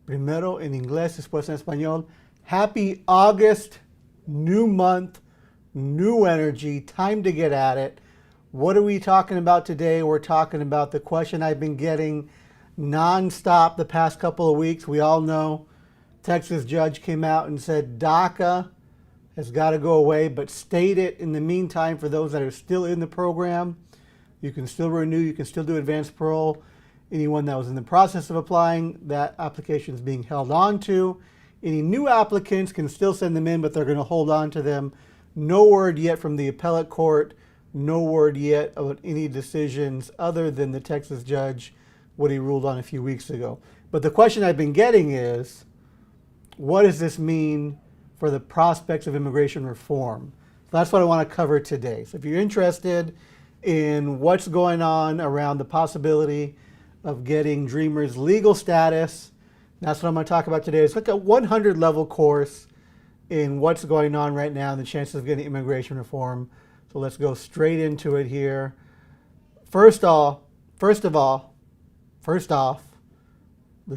Primero en inglés, después en español. Happy August, new month, new energy, time to get at it. What are we talking about today? We're talking about the question I've been getting nonstop the past couple of weeks. We all know Texas judge came out and said DACA has got to go away, but stayed it in the meantime for those that are still in the program. You can still renew, you can still do advanced parole. Anyone that was in the process of applying, that application is being held on to. Any new applicants can still send them in, but they're going to hold on to them. No word yet from the appellate court. No word yet about any decisions other than the Texas judge, what he ruled on a few weeks ago. But the question I've been getting is, what does this mean for the prospects of immigration reform? So that's what I want to cover today. So if you're interested in what's going on around the possibility of getting Dreamers legal status, that's what I'm going to talk about today. It's like a 100-level course in what's going on right now and the chances of getting immigration reform. So let's go straight into it here. First off, the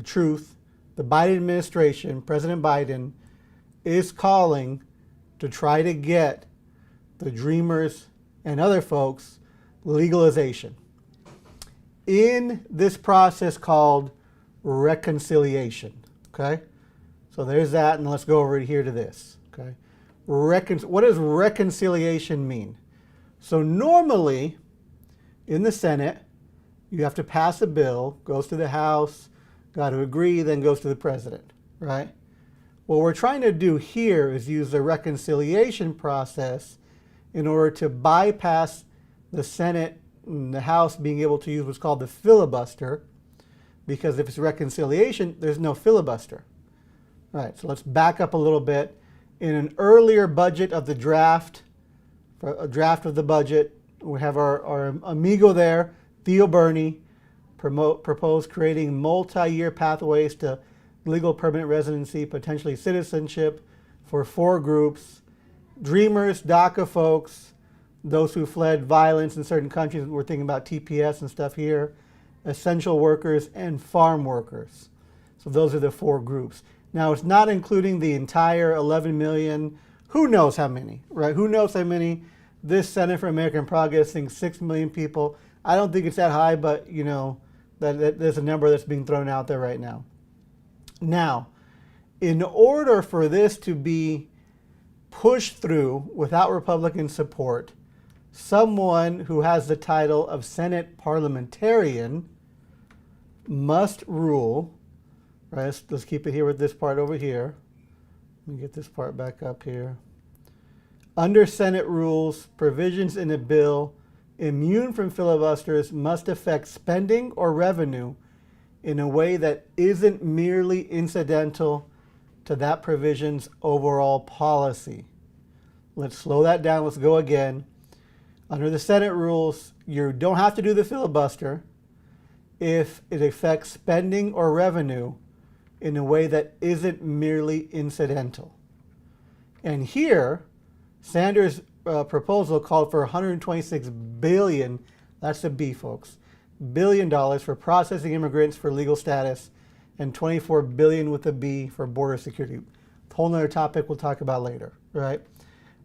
truth, the Biden administration, President Biden, is calling to try to get the Dreamers and other folks legalization in this process called reconciliation. Okay, so there's that, and let's go over here to this. Okay, what does reconciliation mean? So normally in the Senate, you have to pass a bill, goes to the House, got to agree, then goes to the president, right? What we're trying to do here is use the reconciliation process in order to bypass the Senate and the House being able to use what's called the filibuster, because if it's reconciliation, there's no filibuster. All right, so let's back up a little bit. In an earlier budget of the draft, a draft of the budget, we have our amigo there, Theo Bernie, proposed creating multi-year pathways to legal permanent residency, potentially citizenship for 4 groups: Dreamers, DACA folks, those who fled violence in certain countries, we're thinking about TPS and stuff here, essential workers, and farm workers. So those are the 4 groups. Now it's not including the entire 11 million, who knows how many, right? Who knows how many? This Center for American Progress thinks 6 million people. I don't think it's that high, but you know, that there's a number that's being thrown out there right now. Now, in order for this to be pushed through without Republican support, someone who has the title of Senate Parliamentarian must rule, right? Let's keep it here with this part over here. Let me get this part back up here. Under Senate rules, provisions in a bill immune from filibusters must affect spending or revenue in a way that isn't merely incidental to that provision's overall policy. Let's slow that down. Let's go again. Under the Senate rules, you don't have to do the filibuster if it affects spending or revenue in a way that isn't merely incidental. And here, Sanders' proposal called for $126 billion, that's a B, folks, $billion for processing immigrants for legal status, and $24 billion with a B for border security. A whole nother topic we'll talk about later, right?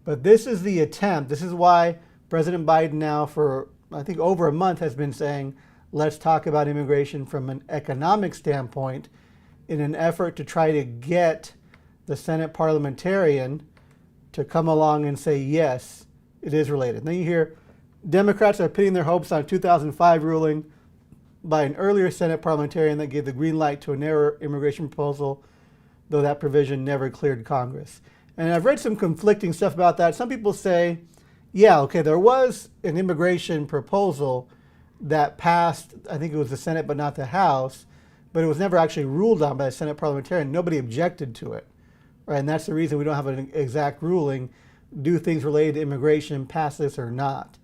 But this is the attempt. This is why President Biden now for, I think, over a month has been saying, let's talk about immigration from an economic standpoint in an effort to try to get the Senate Parliamentarian to come along and say, yes, it is related. Then you hear Democrats are pinning their hopes on a 2005 ruling by an earlier Senate Parliamentarian that gave the green light to a narrow immigration proposal, though that provision never cleared Congress. And I've read some conflicting stuff about that. Some people say, yeah, okay, there was an immigration proposal that passed, I think it was the Senate but not the House, but it was never actually ruled on by a Senate Parliamentarian. Nobody objected to it. Right, and that's the reason we don't have an exact ruling. Do things related to immigration pass this or not?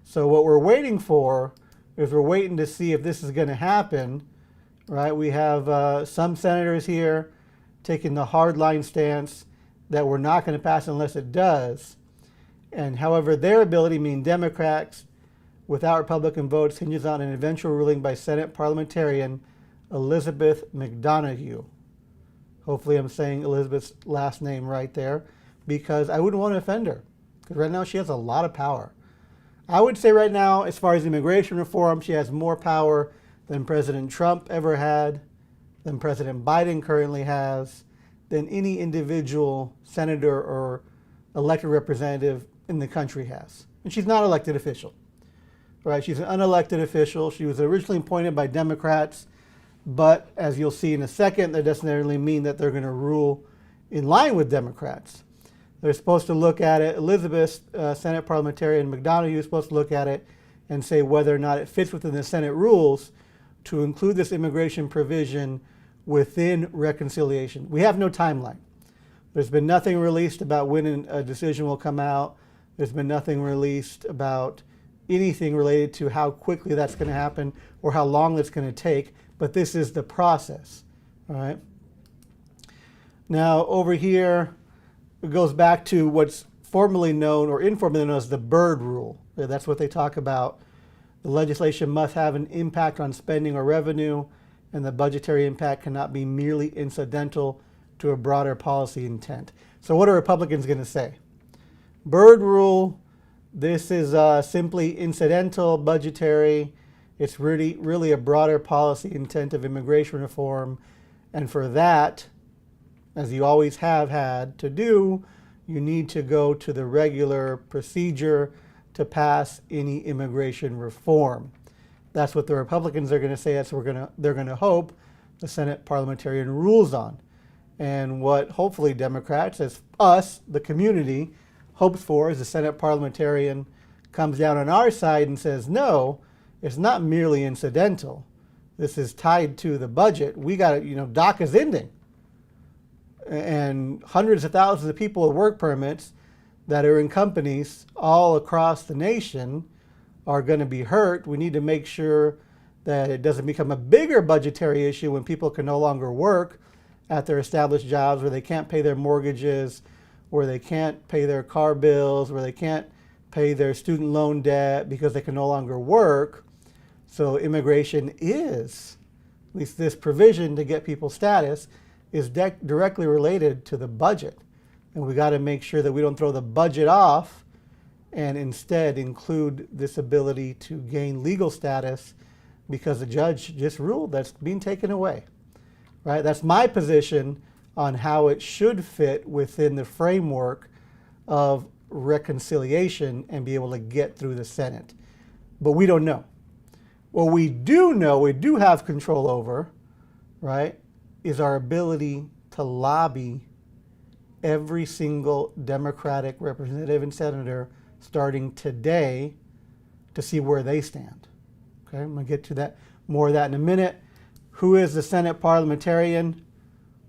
So what we're waiting for is we're waiting to see if this is going to happen. Right, we have some senators here taking the hardline stance that we're not going to pass unless it does. And however, their ability, meaning Democrats, without Republican votes, hinges on an eventual ruling by Senate Parliamentarian Elizabeth McDonough. Hopefully I'm saying Elizabeth's last name right there, because I wouldn't want to offend her. Because right now she has a lot of power. I would say right now, as far as immigration reform, she has more power than President Trump ever had, than President Biden currently has, than any individual senator or elected representative in the country has. And she's not an elected official, right? She's an unelected official. She was originally appointed by Democrats, but as you'll see in a second, that doesn't necessarily mean that they're going to rule in line with Democrats. They're supposed to look at it, Elizabeth, Senate Parliamentarian McDonough is supposed to look at it and say whether or not it fits within the Senate rules to include this immigration provision within reconciliation. We have no timeline. There's been nothing released about when a decision will come out. There's been nothing released about anything related to how quickly that's going to happen or how long it's going to take, but this is the process, all right? Now, over here, it goes back to what's formally known or informally known as the Byrd Rule. That's what they talk about. The legislation must have an impact on spending or revenue, and the budgetary impact cannot be merely incidental to a broader policy intent. So what are Republicans going to say? Byrd Rule, this is simply incidental, budgetary. It's really a broader policy intent of immigration reform. And for that, as you always have had to do, you need to go to the regular procedure to pass any immigration reform. That's what the Republicans are going to say. That's what they're going to hope the Senate Parliamentarian rules on. And what hopefully Democrats, as us, the community, hopes for is the Senate Parliamentarian comes down on our side and says, no, it's not merely incidental. This is tied to the budget. We got to, DACA's ending. And hundreds of thousands of people with work permits that are in companies all across the nation are going to be hurt. We need to make sure that it doesn't become a bigger budgetary issue when people can no longer work at their established jobs, where they can't pay their mortgages, where they can't pay their car bills, where they can't pay their student loan debt because they can no longer work. So immigration is, at least this provision to get people status, is directly related to the budget. And we got to make sure that we don't throw the budget off and instead include this ability to gain legal status because the judge just ruled that's being taken away. Right? That's my position on how it should fit within the framework of reconciliation and be able to get through the Senate. But we don't know. What we do know, we do have control over, right, is our ability to lobby every single Democratic representative and senator starting today to see where they stand. Okay, I'm going to get to that, more of that in a minute. Who is the Senate Parliamentarian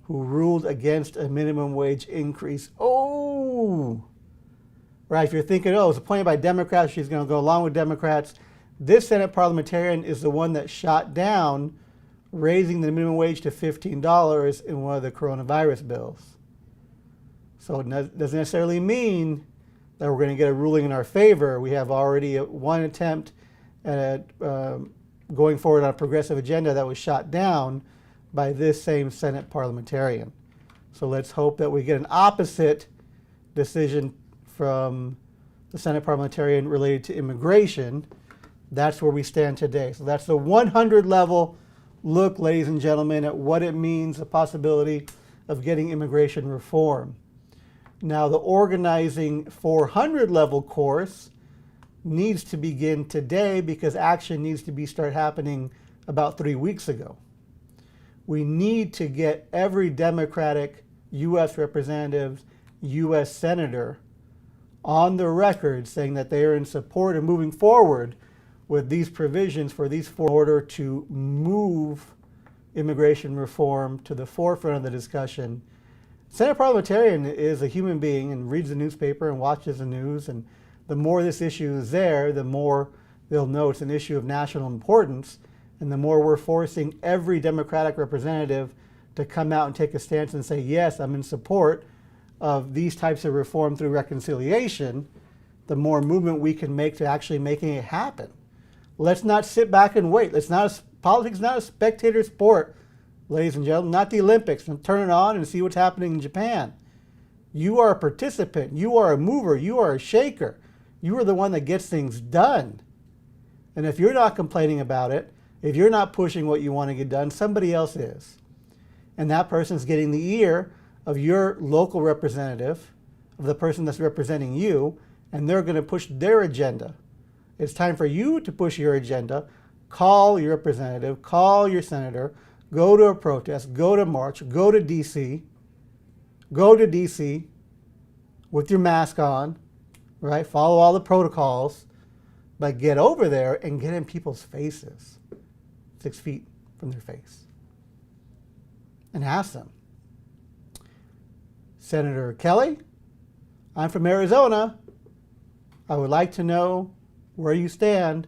who ruled against a minimum wage increase? Oh, right. If you're thinking, oh, it's appointed by Democrats, she's going to go along with Democrats. This Senate Parliamentarian is the one that shot down raising the minimum wage to $15 in one of the coronavirus bills. So it doesn't necessarily mean that we're going to get a ruling in our favor. We have already one attempt at going forward on a progressive agenda that was shot down by this same Senate Parliamentarian. So let's hope that we get an opposite decision from the Senate Parliamentarian related to immigration. That's where we stand today. So that's the 100 level look, ladies and gentlemen, at what it means, the possibility of getting immigration reform. Now, the organizing 400 level course needs to begin today because action needs to start happening about 3 weeks ago. We need to get every Democratic U.S. representative, U.S. senator on the record saying that they are in support of moving forward with these provisions for these four in order to move immigration reform to the forefront of the discussion. Senate Parliamentarian is a human being and reads the newspaper and watches the news, and the more this issue is there, the more they'll know it's an issue of national importance, and the more we're forcing every Democratic representative to come out and take a stance and say, yes, I'm in support of these types of reform through reconciliation, the more movement we can make to actually making it happen. Let's not sit back and wait. Politics is not a spectator sport. ladies and gentlemen, not the Olympics. Don't turn it on and see what's happening in Japan. You are a participant. You are a mover. You are a shaker. You are the one that gets things done. And if you're not complaining about it, if you're not pushing what you want to get done, somebody else is. And that person's getting the ear of your local representative, of the person that's representing you, and they're going to push their agenda. It's time for you to push your agenda. Call your representative, call your senator, go to a protest, go to march, go to DC with your mask on, right? Follow all the protocols, but get over there and get in people's faces, 6 feet from their face, and ask them. Senator Kelly, I'm from Arizona. I would like to know where you stand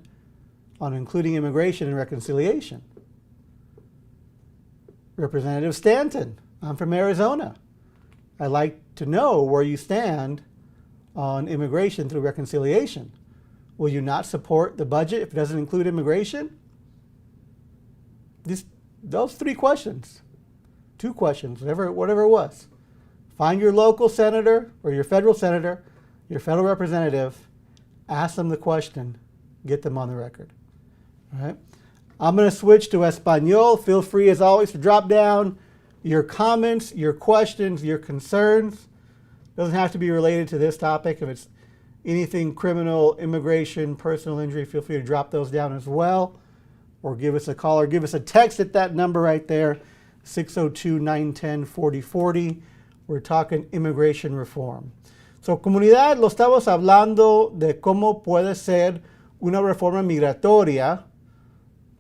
on including immigration and reconciliation. Representative Stanton, I'm from Arizona. I'd like to know where you stand on immigration through reconciliation. Will you not support the budget if it doesn't include immigration? Those 3 questions, 2 questions, whatever it was. Find your local senator or your federal senator, your federal representative, ask them the question, get them on the record. All right? I'm going to switch to Espanol. Feel free, as always, to drop down your comments, your questions, your concerns. Doesn't have to be related to this topic. If it's anything criminal, immigration, personal injury, feel free to drop those down as well. Or give us a call or give us a text at that number right there, 602-910-4040. We're talking immigration reform. So, comunidad, lo estamos hablando de cómo puede ser una reforma migratoria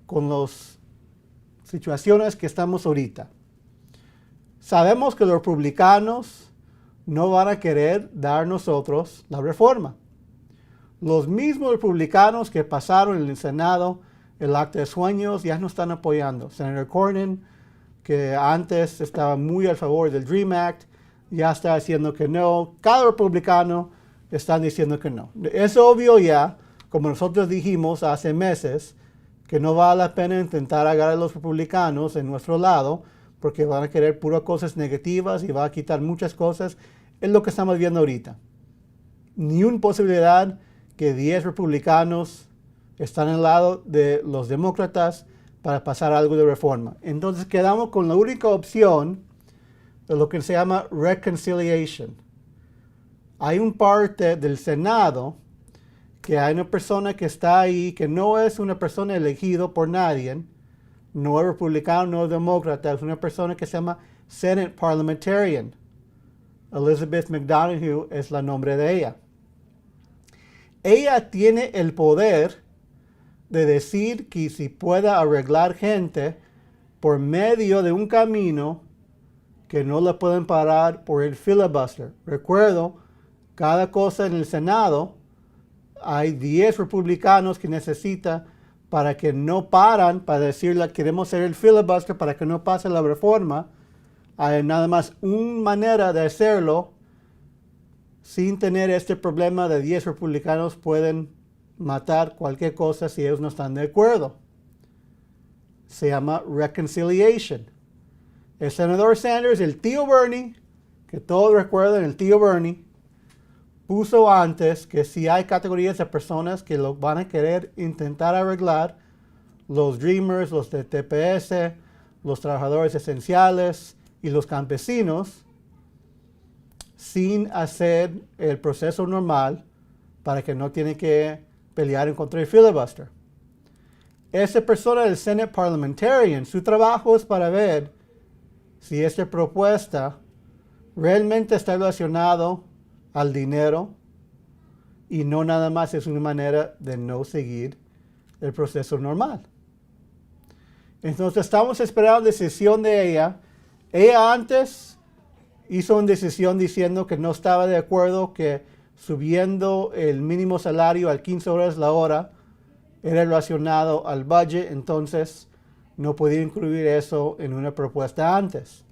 con las situaciones que estamos ahorita. Sabemos que los republicanos no van a querer dar nosotros la reforma. Los mismos republicanos que pasaron en el Senado el acta de sueños ya no están apoyando. Senator Cornyn, que antes estaba muy a favor del DREAM Act, ya está diciendo que no. Cada republicano está diciendo que no. Es obvio ya, como nosotros dijimos hace meses, que no vale la pena intentar agarrar a los republicanos en nuestro lado, porque van a querer puras cosas negativas y va a quitar muchas cosas. Es lo que estamos viendo ahorita. Ni una posibilidad que 10 republicanos están al lado de los demócratas para pasar algo de reforma. Entonces quedamos con la única opción de lo que se llama reconciliation. Hay un parte del Senado que hay una persona que está ahí, que no es una persona elegida por nadie, no es republicano, no es demócrata, es una persona que se llama Senate Parlimentarian. Elizabeth McDonough es el nombre de ella. Ella tiene el poder de decir que si puede arreglar gente por medio de un camino que no la pueden parar por el filibuster. Recuerdo, cada cosa en el Senado, hay 10 republicanos que necesita para que no paran, para decirle queremos hacer el filibuster para que no pase la reforma. Hay nada más una manera de hacerlo sin tener este problema de 10 republicanos pueden matar cualquier cosa si ellos no están de acuerdo. Se llama reconciliation. El senador Sanders, el tío Bernie, que todos recuerdan, el tío Bernie, puso antes que si hay categorías de personas que lo van a querer intentar arreglar, los Dreamers, los de TPS, los trabajadores esenciales y los campesinos, sin hacer el proceso normal para que no tiene que pelear en contra del filibuster. Esa persona del Senate Parlimentarian, su trabajo es para ver si esta propuesta realmente está relacionado al dinero y no nada más es una manera de no seguir el proceso normal. Entonces estamos esperando la decisión de ella. Ella antes hizo una decisión diciendo que no estaba de acuerdo que subiendo el mínimo salario a 15 horas la hora era relacionado al budget, entonces no podía incluir eso en una propuesta antes.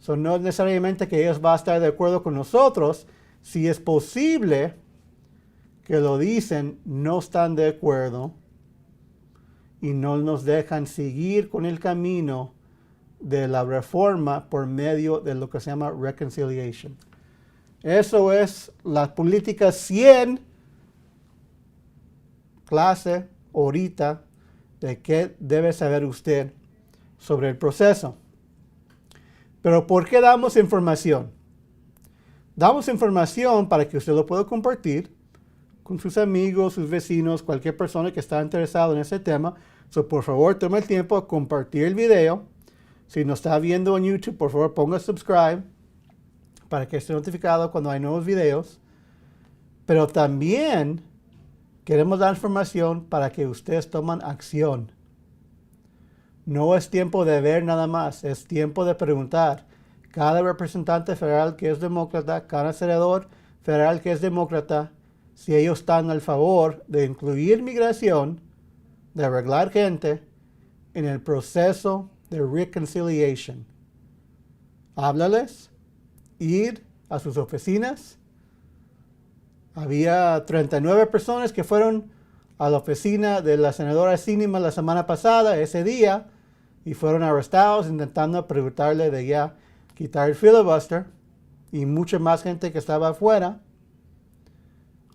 No es necesariamente que ellos van a estar de acuerdo con nosotros. Si es posible que lo dicen, no están de acuerdo y no nos dejan seguir con el camino de la reforma por medio de lo que se llama reconciliation. Eso es la política 100 clase ahorita de qué debe saber usted sobre el proceso. Pero ¿por qué damos información? Damos información para que usted lo pueda compartir con sus amigos, sus vecinos, cualquier persona que está interesado en ese tema. So, por favor, tome el tiempo de compartir el video. Si nos está viendo en YouTube, por favor, ponga subscribe para que esté notificado cuando hay nuevos videos. Pero también queremos dar información para que ustedes tomen acción. No es tiempo de ver nada más, es tiempo de preguntar. Cada representante federal que es demócrata, cada senador federal que es demócrata, si ellos están a favor de incluir migración, de arreglar gente en el proceso de reconciliation. Háblales, ir a sus oficinas. Había 39 personas que fueron a la oficina de la senadora Sinema la semana pasada, ese día, y fueron arrestados intentando preguntarle de ya quitar el filibuster, y mucha más gente que estaba afuera.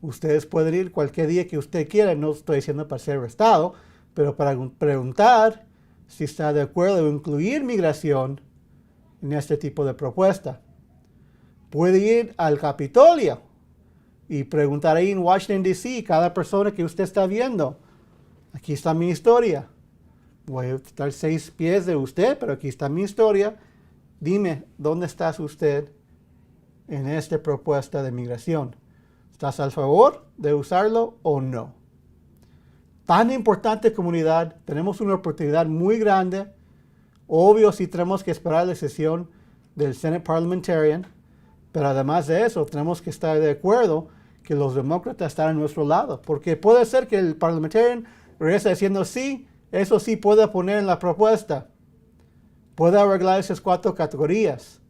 Ustedes pueden ir cualquier día que usted quiera, no estoy diciendo para ser arrestado, pero para preguntar si está de acuerdo en incluir migración en este tipo de propuesta. Puede ir al Capitolio y preguntar ahí en Washington, D.C., cada persona que usted está viendo. Aquí está mi historia. Voy a estar 6 pies de usted, pero aquí está mi historia. Dime, ¿dónde estás usted en esta propuesta de migración? ¿Estás a favor de usarlo o no? Tan importante comunidad, tenemos una oportunidad muy grande. Obvio, sí tenemos que esperar la sesión del Senate Parlimentarian, pero además de eso, tenemos que estar de acuerdo que los demócratas están a nuestro lado, porque puede ser que el Parliamentarian regrese diciendo sí, eso sí puede poner en la propuesta, puede arreglar esas 4 categorías.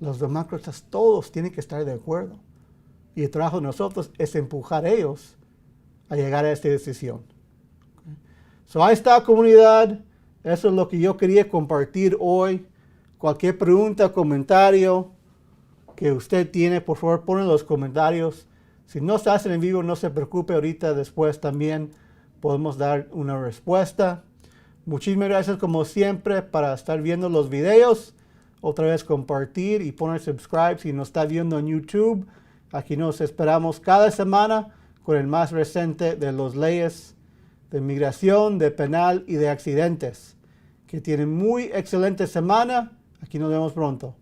Los demócratas todos tienen que estar de acuerdo, y el trabajo de nosotros es empujar a ellos a llegar a esta decisión. So, ahí está, comunidad. Eso es lo que yo quería compartir hoy. Cualquier pregunta o comentario que usted tiene, por favor, ponlo en los comentarios. Si no se hacen en vivo, no se preocupe. Ahorita después también podemos dar una respuesta. Muchísimas gracias, como siempre, para estar viendo los videos. Otra vez compartir y poner subscribe si nos está viendo en YouTube. Aquí nos esperamos cada semana con el más reciente de las leyes de migración, de penal y de accidentes. Que tienen muy excelente semana. Aquí nos vemos pronto.